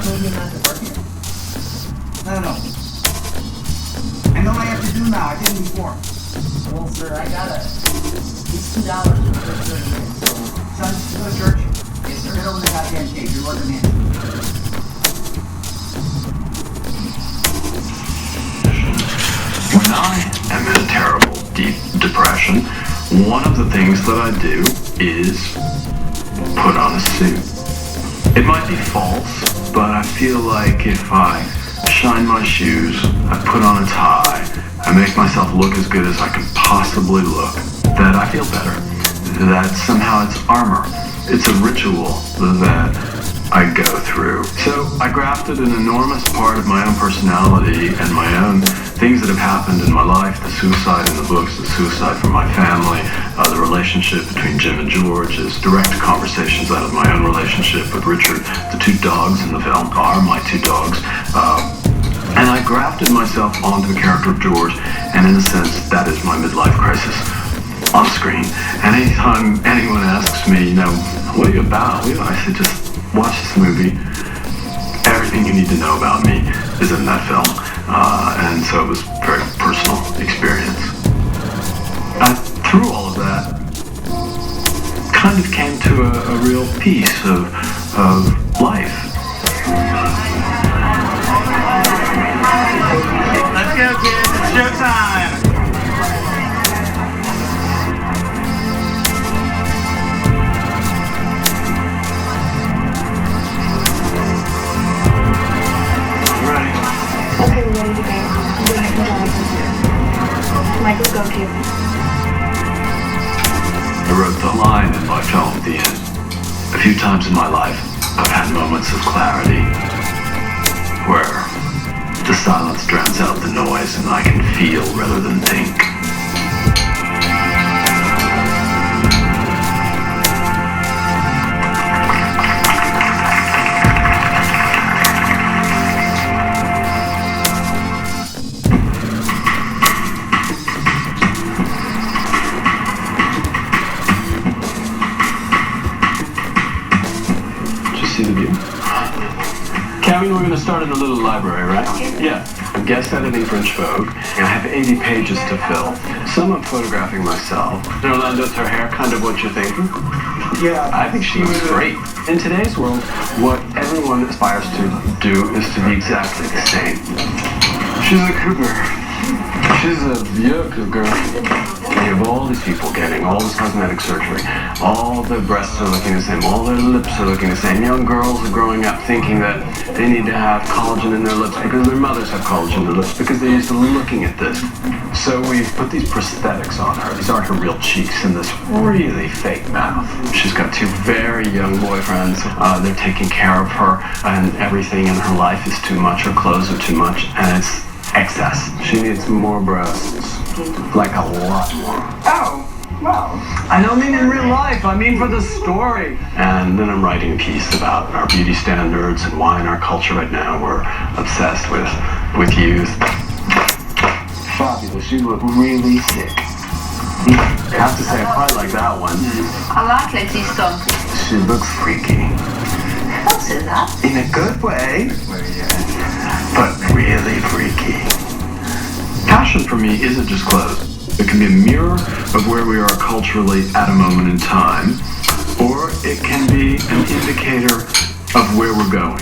told you not to work here? No. I know what I have to do now. I didn't before. Well, sir, I got it. It's $2 for 30 minutes. So, son, you go to church? Yes, sir. Get over the goddamn cage. You're working in. When I am in a terrible, deep depression, one of the things that I do is put on a suit. It might be false, but I feel like if I shine my shoes, I put on a tie, I make myself look as good as I can possibly look, that I feel better. That somehow it's armor. It's a ritual that I go through. So I grafted an enormous part of my own personality and my own things that have happened in my life, the suicide in the books, the suicide from my family, the relationship between Jim and George is direct conversations out of my own relationship with Richard. The two dogs in the film are my two dogs. And I grafted myself onto the character of George, and in a sense, that is my midlife crisis on screen. And anytime anyone asks me, what are you about? I say, just watch this movie. Everything you need to know about me is in that film. And so it was a very personal experience. Through all of that, kind of came to a real piece of life. Let's go, kids. It's showtime. Okay, we're ready to go. I'm going to drive. Michael, go, kid. I wrote the line in my film at the end. A few times in my life, I've had moments of clarity where the silence drowns out the noise and I can feel rather than think. See the view? Kevin, we're going to start in the little library, right? Yeah. Guest editing French Vogue. I have 80 pages to fill. Some I'm photographing myself. Orlando, with her hair, kind of what you're thinking? Yeah. I think she looks great. In today's world, what everyone aspires to do is to be exactly the same. She's a cougar. She's a vieux cougar. You have all these people getting all this cosmetic surgery. All their breasts are looking the same. All their lips are looking the same. Young girls are growing up thinking that they need to have collagen in their lips because their mothers have collagen in their lips because they're used to looking at this. So we put these prosthetics on her. These aren't her real cheeks and this really fake mouth. She's got two very young boyfriends. They're taking care of her and everything in her life is too much. Her clothes are too much and it's excess. She needs more breasts. Like a lot more. Oh, well. I don't mean in real life, I mean for the story. And then I'm writing a piece about our beauty standards and why in our culture right now we're obsessed with youth. Fabulous, you look really sick. I have to say, I quite like that one. I like Letty Stone. She looks freaky. Don't say that. In a good way, but really freaky. Fashion for me isn't just clothes. It can be a mirror of where we are culturally at a moment in time, or it can be an indicator of where we're going.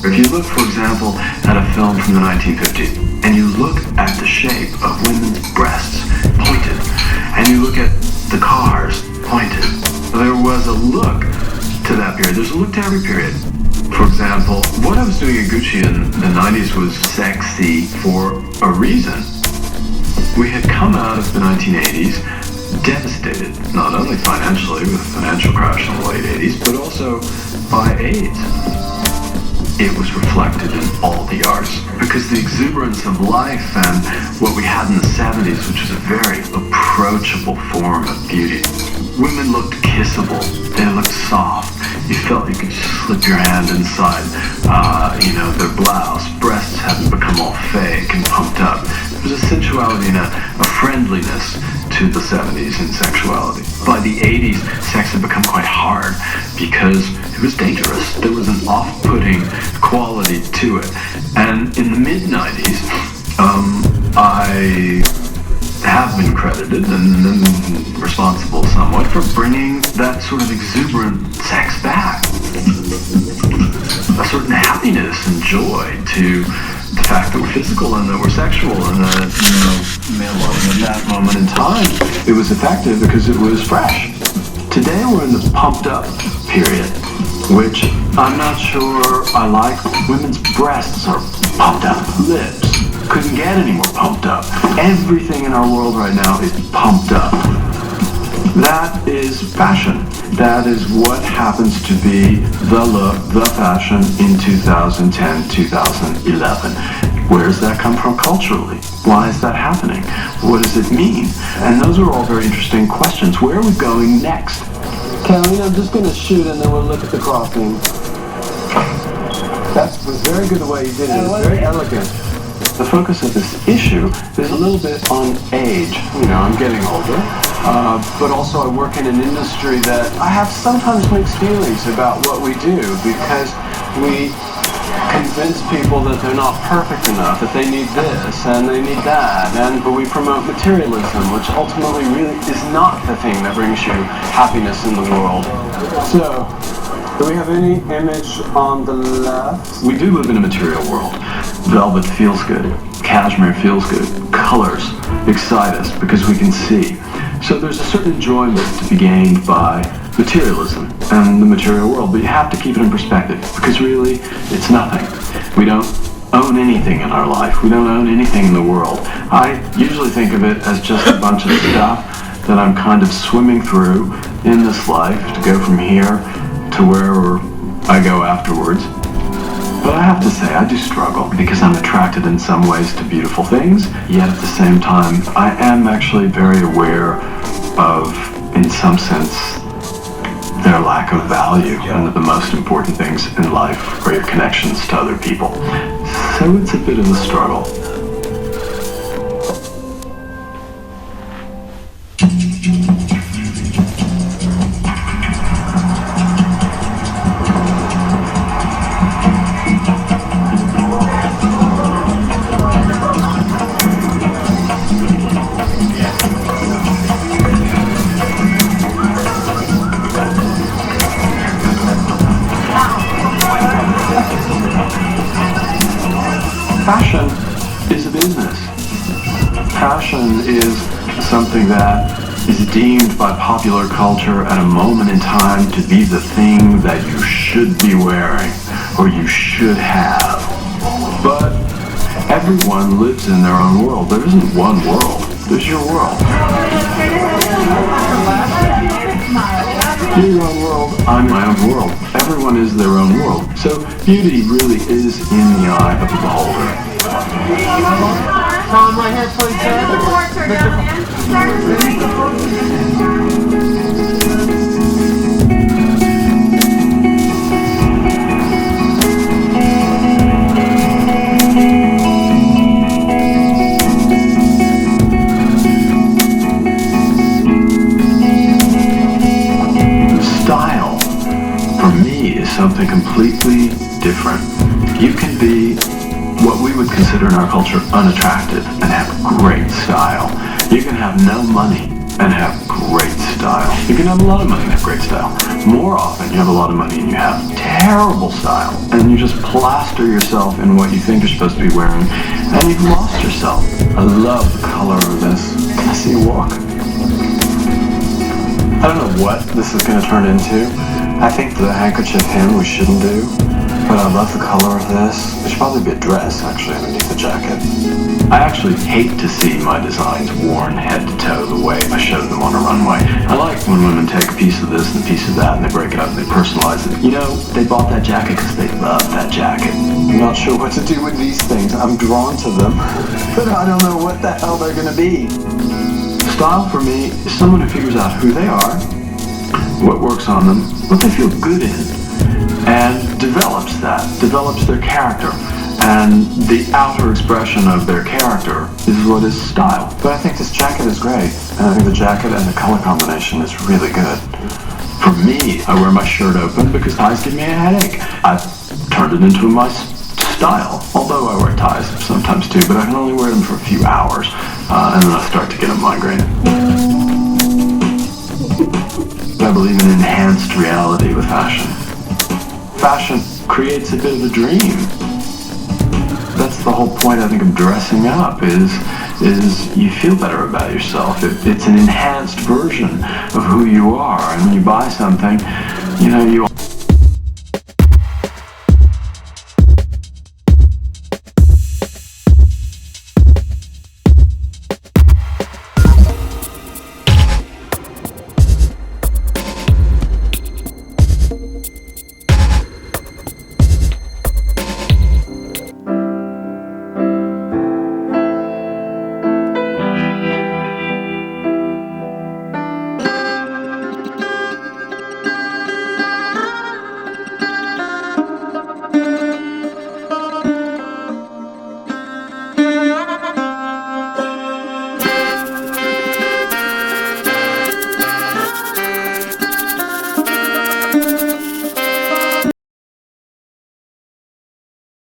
If you look, for example, at a film from the 1950s, and you look at the shape of women's breasts pointed, and you look at the cars pointed, there was a look to that period. There's a look to every period. For example, what I was doing at Gucci in the 90s was sexy for a reason. We had come out of the 1980s devastated, not only financially with the financial crash in the late 80s, but also by AIDS. It was reflected in all the arts because the exuberance of life and what we had in the 70s, which was a very approachable form of beauty. Women looked kissable. They looked soft. You felt you could just slip your hand inside, their blouse. Breasts hadn't become all fake and pumped up. There was a sensuality and a friendliness to into the 70s in sexuality. By the 80s, sex had become quite hard because it was dangerous. There was an off-putting quality to it. And in the mid-90s, I have been credited and responsible somewhat for bringing that sort of exuberant sex back. A certain happiness and joy to the fact that we're physical and that we're sexual and that, at that moment in time, it was effective because it was fresh. Today we're in the pumped up period, which I'm not sure I like. Women's breasts are pumped up, lips couldn't get any more pumped up. Everything in our world right now is pumped up. That is fashion. That is what happens to be the look, the fashion in 2010, 2011. Where does that come from culturally? Why is that happening? What does it mean? And those are all very interesting questions. Where are we going next? Caroline, I'm just going to shoot and then we'll look at the crossing. That was very good the way you did it. It was very elegant. The focus of this issue is a little bit on age. I'm getting older, but also I work in an industry that I have sometimes mixed feelings about what we do because we convince people that they're not perfect enough, that they need this and they need that, but we promote materialism, which ultimately really is not the thing that brings you happiness in the world. So, do we have any image on the left? We do live in a material world. Velvet feels good. Cashmere feels good. Colors excite us because we can see. So there's a certain enjoyment to be gained by materialism and the material world, but you have to keep it in perspective because really it's nothing. We don't own anything in our life. We don't own anything in the world. I usually think of it as just a bunch of stuff that I'm kind of swimming through in this life to go from here to wherever I go afterwards. But I have to say, I do struggle because I'm attracted in some ways to beautiful things, yet at the same time, I am actually very aware of, in some sense, their lack of value and that the most important things in life are your connections to other people. So it's a bit of a struggle. Fashion is a business. Fashion is something that is deemed by popular culture at a moment in time to be the thing that you should be wearing or you should have. But everyone lives in their own world. There isn't one world. There's your world. You're your own world. I'm my own world. Everyone is their own world. So beauty really is in the eye of the beholder. Tom, right here, please, Style, for me, is something completely different. You can be what we would consider in our culture unattractive and have great style. You can have no money and have great style. You can have a lot of money and have great style. More often, you have a lot of money and you have terrible style. And you just plaster yourself in what you think you're supposed to be wearing, and you've lost yourself. I love the color of this. I see you walk. I don't know what this is going to turn into. I think the handkerchief hem we shouldn't do. But I love the color of this. It should probably be a dress, actually, underneath the jacket. I actually hate to see my designs worn head to toe the way I showed them on a runway. I like when women take a piece of this and a piece of that and they break it up and they personalize it. They bought that jacket because they love that jacket. I'm not sure what to do with these things. I'm drawn to them, but I don't know what the hell they're going to be. Style, for me, is someone who figures out who they are, what works on them, what they feel good in, and develops their character. And the outer expression of their character is what is style. But I think this jacket is great. And I think the jacket and the color combination is really good. For me, I wear my shirt open because ties give me a headache. I've turned it into my style. Although I wear ties sometimes too, but I can only wear them for a few hours. And then I start to get a migraine. I believe in enhanced reality with fashion. Fashion creates a bit of a dream. That's the whole point, I think, of dressing up, is you feel better about yourself. It's an enhanced version of who you are. And when you buy something, you